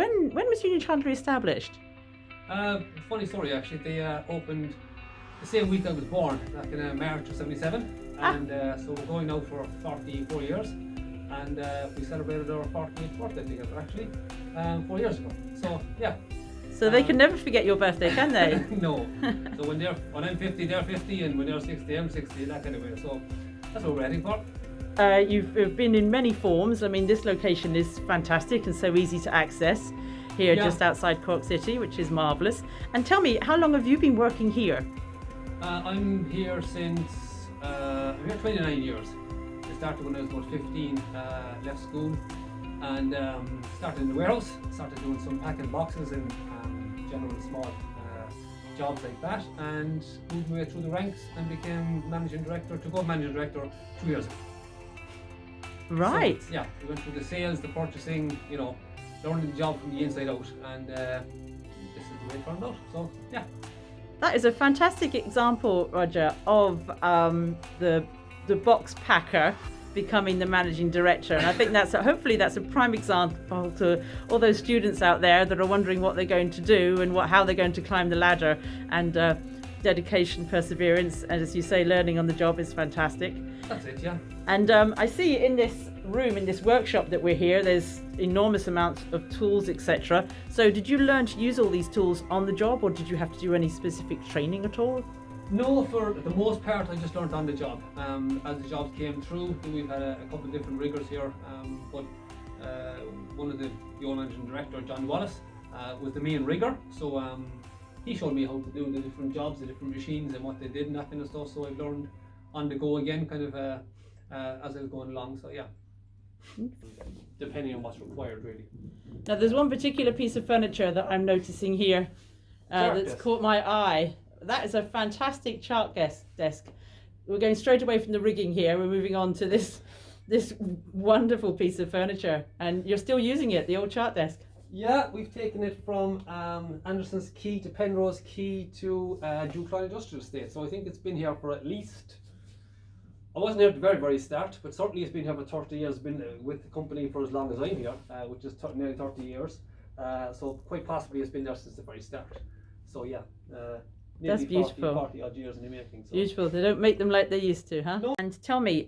When was Union Chandlery established? Funny story actually. They opened the same week I was born, back in March of '77, and so we're going now for 44 years, and we celebrated our 48th birthday together actually 4 years ago. So yeah. So they can never forget your birthday, can they? No. So when I'm 50, they're 50, and when they're 60, I'm 60, that kind of way. So that's what we're heading for. You've been in many forms. I mean, this location is fantastic and so easy to access here just outside Cork City, which is marvellous. And tell me, how long have you been working here? I'm here since, I'm here 29 years. I started when I was about 15, left school, and started in the warehouse, started doing some packing boxes and general small jobs like that, and moved my way through the ranks and became managing director, took over managing director 2 years ago. Right. So, yeah, we went through the sales, the purchasing, you know, learning the job from the inside out, and this is the way it turned out. So yeah. That is a fantastic example, Roger, of the box packer becoming the managing director, and I think hopefully that's a prime example to all those students out there that are wondering what they're going to do and how they're going to climb the ladder. And dedication, perseverance, and as you say, learning on the job is fantastic. That's it, yeah. And I see in this room, in this workshop that we're here, there's enormous amounts of tools, etc. So did you learn to use all these tools on the job, or did you have to do any specific training at all? No, for the most part I just learned on the job. As the jobs came through, we've had a couple of different riggers here, but one of the old managing director, John Wallace, was the main rigger, so he showed me how to do the different jobs, the different machines and what they did and that kind of stuff, so I've learned on the go again, kind of as I was going along, so yeah. Depending on what's required, really. Now there's one particular piece of furniture that I'm noticing here that's caught my eye. That is a fantastic chart desk. We're going straight away from the rigging here. We're moving on to this wonderful piece of furniture, and you're still using it, the old chart desk. Yeah, we've taken it from Anderson's Quay to Penrose Quay to Ducline Industrial Estate. So I think it's been here for at least, I wasn't here at the very, very start, but certainly it's been here for 30 years, been with the company for as long as I'm here, which is nearly 30 years. So quite possibly it's been there since the very start. So yeah. That's beautiful. 40 odd years in the making. So. Beautiful. They don't make them like they used to, huh? No. And tell me,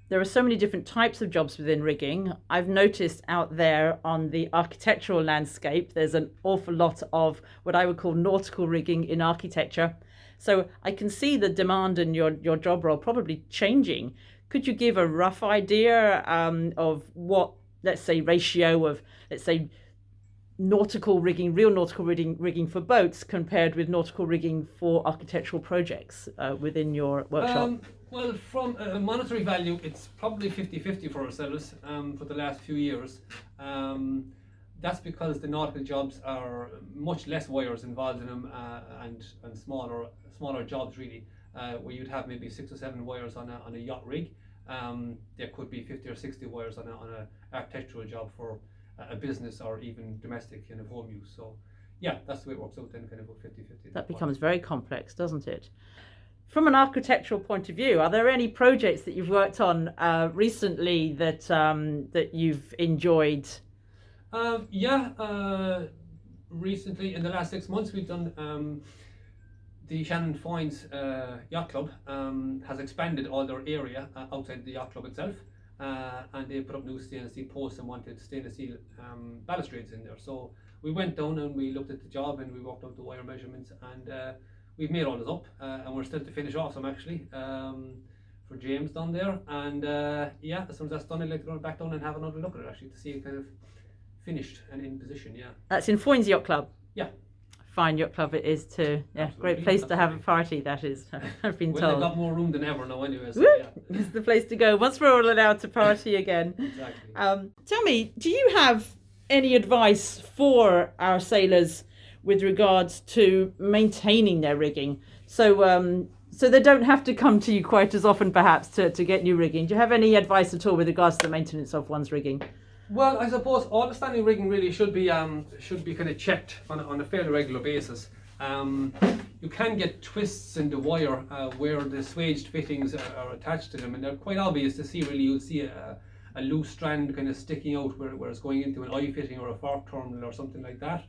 there are so many different types of jobs within rigging. I've noticed out there on the architectural landscape, there's an awful lot of what I would call nautical rigging in architecture. So I can see the demand in your job role probably changing. Could you give a rough idea of what, let's say, ratio of, let's say, nautical rigging, real nautical rigging for boats compared with nautical rigging for architectural projects within your workshop? Well, from a monetary value, it's probably 50-50 for ourselves for the last few years. That's because the nautical jobs are much less wires involved in them and smaller jobs really, where you'd have maybe 6 or 7 wires on a yacht rig. There could be 50 or 60 wires on an architectural job for a business or even domestic kind of home use. So yeah, that's the way it works out then, kind of 50-50. That becomes very complex, doesn't it? From an architectural point of view, are there any projects that you've worked on recently that that you've enjoyed? Recently in the last 6 months we've done the Shannon Foynes Yacht Club has expanded all their area outside the yacht club itself. And they put up new stainless steel posts and wanted stainless steel balustrades in there. So we went down and we looked at the job and we worked out the wire measurements, and we've made all this up, and we're still to finish off some actually for James down there. And yeah, as soon as that's done, I'd like to go back down and have another look at it actually to see it kind of finished and in position. Yeah. That's in Foynes Yacht Club. Yeah. Fine yacht club it is too. Yeah, Absolutely. Great place to have a party, that is. I've been Well, told. they've got more room than ever now anyway. So, Woo! yeah. It's the place to go once we're all allowed to party again. Exactly. Tell me, do you have any advice for our sailors with regards to maintaining their rigging? So they don't have to come to you quite as often perhaps to get new rigging. Do you have any advice at all with regards to the maintenance of one's rigging? Well, I suppose all the standing rigging really should be kind of checked on a fairly regular basis. You can get twists in the wire where the swaged fittings are attached to them, and they're quite obvious to see. Really, you'll see a a loose strand kind of sticking out where it's going into an eye fitting or a fork terminal or something like that.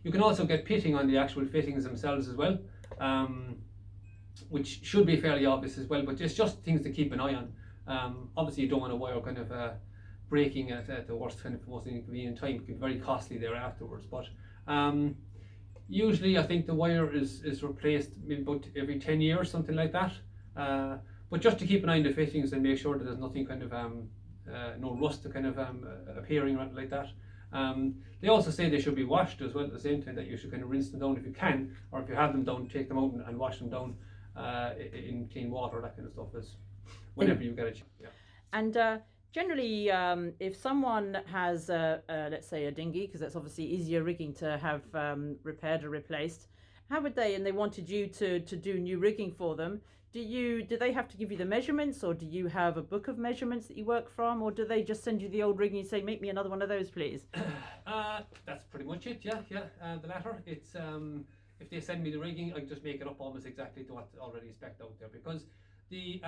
You can also get pitting on the actual fittings themselves as well, which should be fairly obvious as well, but it's just things to keep an eye on. Obviously you don't want a wire kind of breaking at the worst kind of most inconvenient time. It can be very costly there afterwards, but usually I think the wire is replaced maybe about every 10 years, something like that. But just to keep an eye on the fittings and make sure that there's nothing kind of no rust kind of appearing or anything like that. They also say they should be washed as well at the same time, that you should kind of rinse them down if you can, or if you have them down, take them out and wash them down in clean water, that kind of stuff, is whenever you get it. Yeah. And generally, if someone has, let's say, a dinghy, because that's obviously easier rigging to have repaired or replaced, how would they, and they wanted you to do new rigging for them, do they have to give you the measurements, or do you have a book of measurements that you work from, or do they just send you the old rigging and say, make me another one of those, please? That's pretty much it, yeah. The latter. It's if they send me the rigging, I just make it up almost exactly to what's already spec'd out there, because the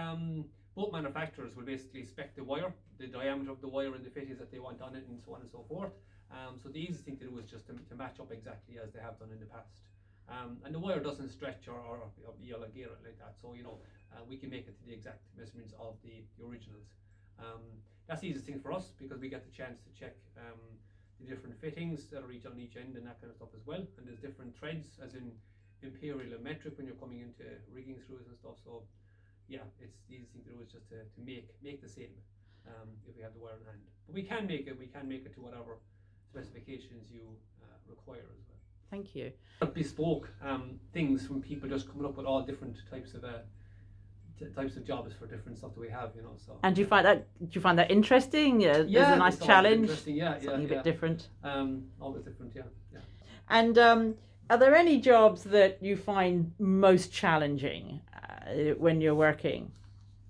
boat manufacturers will basically spec the wire, the diameter of the wire and the fittings that they want on it, and so on and so forth. So the easiest thing to do is just to match up exactly as they have done in the past. And the wire doesn't stretch or be elongated like that, so we can make it to the exact measurements of the originals. That's the easiest thing for us, because we get the chance to check the different fittings that are each on each end and that kind of stuff as well. And there's different threads, as in imperial and metric, when you're coming into rigging screws and stuff. So yeah, it's the easiest thing to do is just to make the same if we have the wire in hand. But we can make it to whatever specifications you require as well. Thank you. Bespoke things from people just coming up with all different types of jobs for different stuff that we have, So. And do you find that interesting? Yeah, there's a nice challenge. Something a bit different. Always different, yeah. And are there any jobs that you find most challenging when you're working?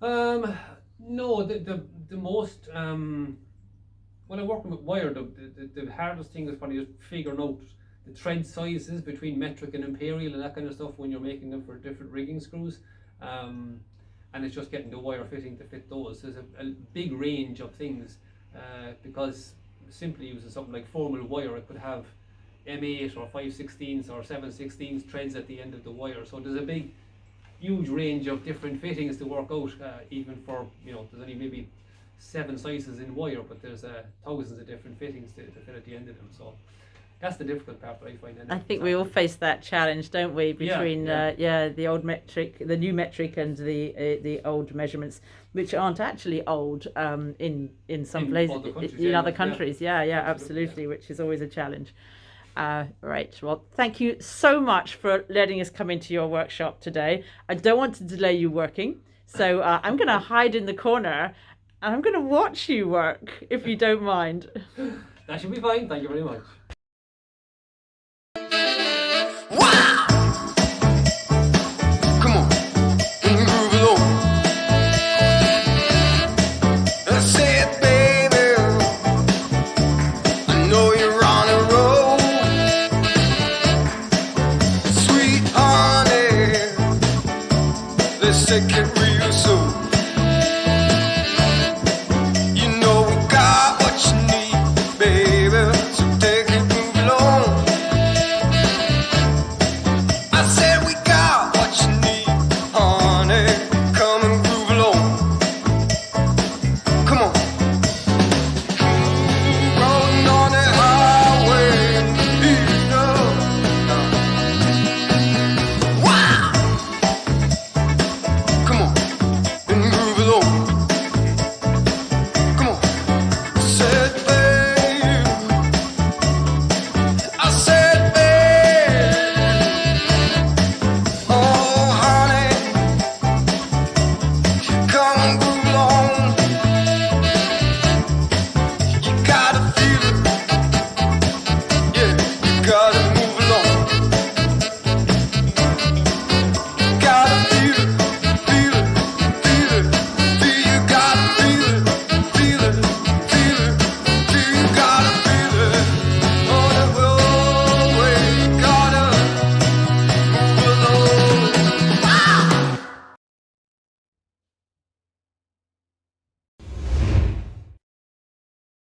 No, the most when I'm working with wire, the hardest thing is probably just figuring out the thread sizes between metric and imperial and that kind of stuff when you're making them for different rigging screws. And it's just getting the wire fitting to fit those. There's a big range of things because simply using something like formal wire, it could have M8 or 5/16 or 7/16 threads at the end of the wire. So there's a huge range of different fittings to work out, even for, there's only maybe 7 sizes in wire, but there's thousands of different fittings to fit at the end of them. So that's the difficult part that I find. I think we all face that challenge, don't we? Between the old metric, the new metric, and the old measurements, which aren't actually old in some places, in other countries. Yeah, absolutely, which is always a challenge. Right. Well, thank you so much for letting us come into your workshop today. I don't want to delay you working, so I'm going to hide in the corner and I'm going to watch you work, if you don't mind. That should be fine. Thank you very much.